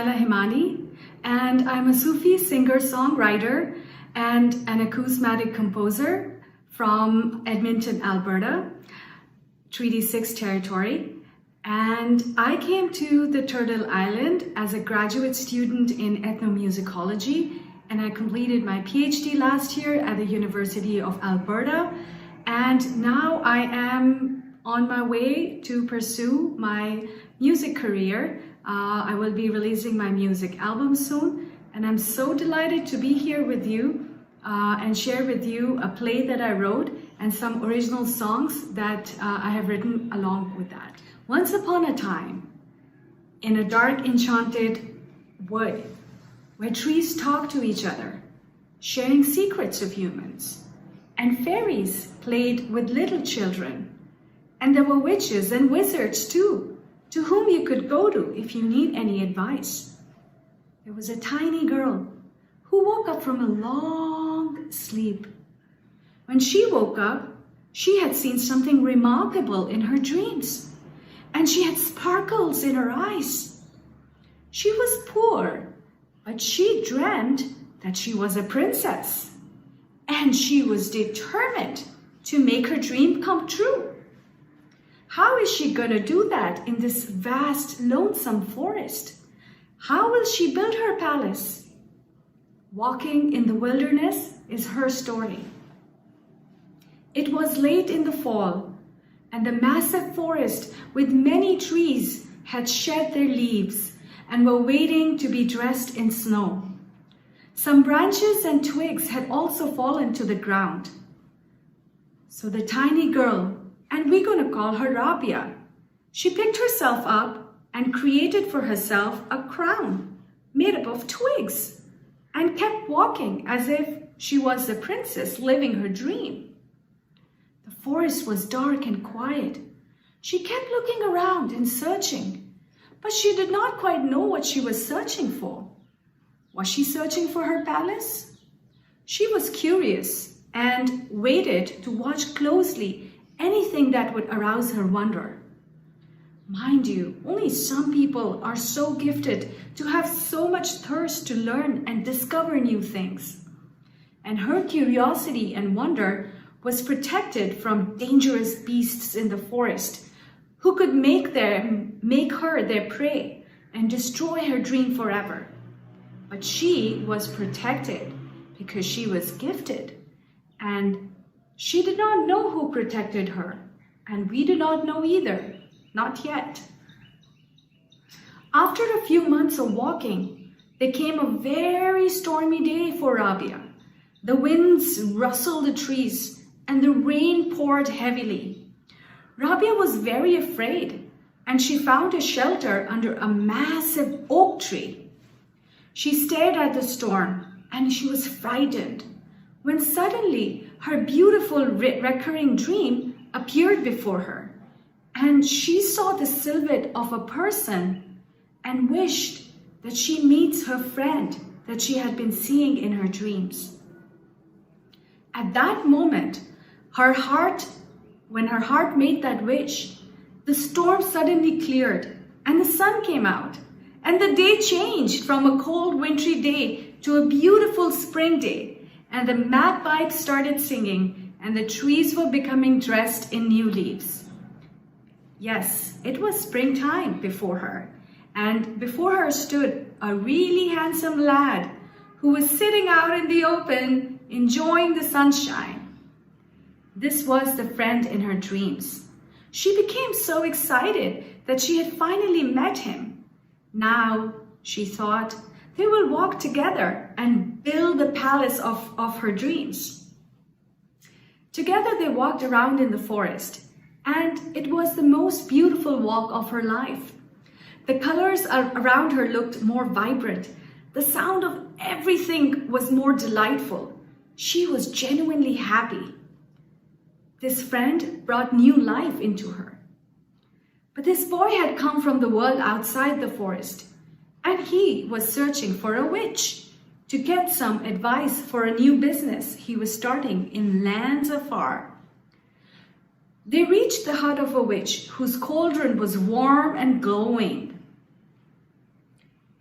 Shumaila Hemani, and I'm a Sufi singer-songwriter and an acousmatic composer from Edmonton, Alberta, Treaty 6 territory. And I came to the Turtle Island as a graduate student in ethnomusicology, and I completed my Ph.D. last year at the University of Alberta. And now I am on my way to pursue my music career. I will be releasing my music album soon, and I'm so delighted to be here with you and share with you a play that I wrote and some original songs that I have written along with that. Once upon a time, in a dark enchanted wood, where trees talk to each other, sharing secrets of humans, and fairies played with little children, and there were witches and wizards too, to whom you could go to if you need any advice. There was a tiny girl who woke up from a long sleep. When she woke up, she had seen something remarkable in her dreams, and she had sparkles in her eyes. She was poor, but she dreamt that she was a princess, and she was determined to make her dream come true. How is she going to do that in this vast, lonesome forest? How will she build her palace? Walking in the wilderness is her story. It was late in the fall, and the massive forest with many trees had shed their leaves and were waiting to be dressed in snow. Some branches and twigs had also fallen to the ground. So the tiny girl, and we're going to call her Rabia, she picked herself up and created for herself a crown made up of twigs and kept walking as if she was the princess living her dream. The forest was dark and quiet. She kept looking around and searching, but she did not quite know what she was searching for. Was she searching for her palace? She was curious and waited to watch closely anything that would arouse her wonder. Mind you, only some people are so gifted to have so much thirst to learn and discover new things. And her curiosity and wonder was protected from dangerous beasts in the forest who could make her their prey and destroy her dream forever. But she was protected because she was gifted, and she did not know who protected her, and we do not know either, not yet. After a few months of walking, there came a very stormy day for Rabia. The winds rustled the trees, and the rain poured heavily. Rabia was very afraid, and she found a shelter under a massive oak tree. She stared at the storm, and she was frightened, when suddenly her beautiful recurring dream appeared before her, and she saw the silhouette of a person and wished that she meets her friend that she had been seeing in her dreams. At that moment, when her heart made that wish, the storm suddenly cleared and the sun came out, and the day changed from a cold wintry day to a beautiful spring day, and the bagpipes started singing, and the trees were becoming dressed in new leaves. Yes, it was springtime before her, and before her stood a really handsome lad who was sitting out in the open, enjoying the sunshine. This was the friend in her dreams. She became so excited that she had finally met him. Now, she thought, they will walk together and build the palace of her dreams. Together they walked around in the forest, and it was the most beautiful walk of her life. The colors around her looked more vibrant. The sound of everything was more delightful. She was genuinely happy. This friend brought new life into her. But this boy had come from the world outside the forest, and he was searching for a witch to get some advice for a new business he was starting in lands afar. They reached the hut of a witch whose cauldron was warm and glowing.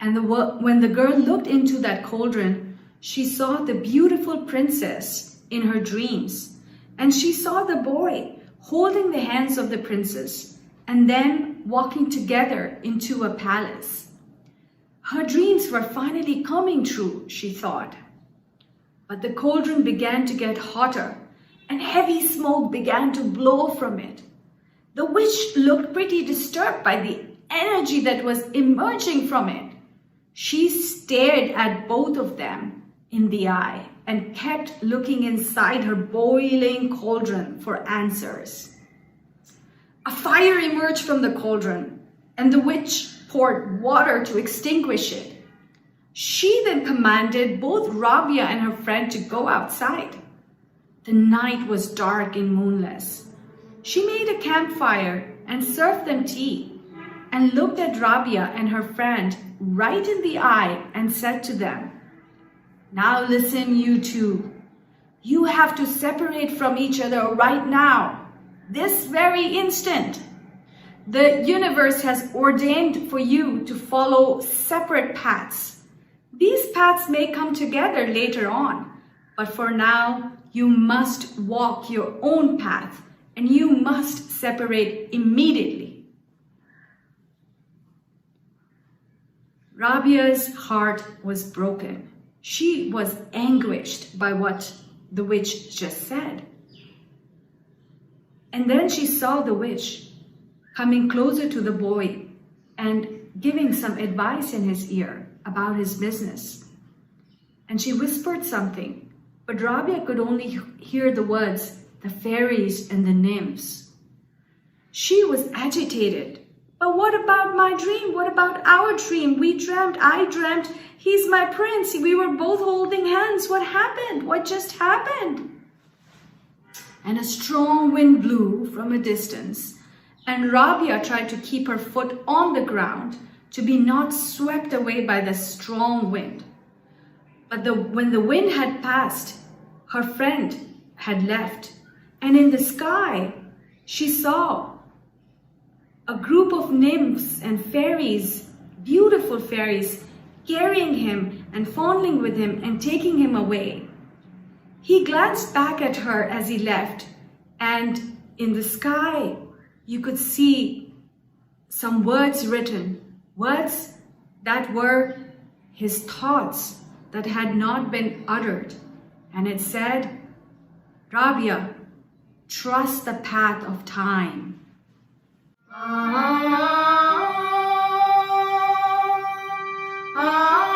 And when the girl looked into that cauldron, she saw the beautiful princess in her dreams. And she saw the boy holding the hands of the princess and then walking together into a palace. Her dreams were finally coming true, she thought. But the cauldron began to get hotter and heavy smoke began to blow from it. The witch looked pretty disturbed by the energy that was emerging from it. She stared at both of them in the eye and kept looking inside her boiling cauldron for answers. A fire emerged from the cauldron, and the witch poured water to extinguish it. She then commanded both Rabia and her friend to go outside. The night was dark and moonless. She made a campfire and served them tea, and looked at Rabia and her friend right in the eye and said to them, "Now listen, you two. You have to separate from each other right now, this very instant. The universe has ordained for you to follow separate paths. These paths may come together later on, but for now, you must walk your own path and you must separate immediately." Rabia's heart was broken. She was anguished by what the witch just said. And then she saw the witch coming closer to the boy and giving some advice in his ear about his business. And she whispered something, but Rabia could only hear the words, "the fairies and the nymphs." She was agitated. "But what about my dream? What about our dream? We dreamt, I dreamt, he's my prince. We were both holding hands. What happened? What just happened?" And a strong wind blew from a distance, and Rabia tried to keep her foot on the ground to be not swept away by the strong wind. But when the wind had passed, her friend had left, and in the sky, she saw a group of nymphs and fairies, beautiful fairies, carrying him and fondling with him and taking him away. He glanced back at her as he left, and in the sky, you could see some words written, words that were his thoughts that had not been uttered. And it said, "Rabia, trust the path of time." Ah, ah, ah.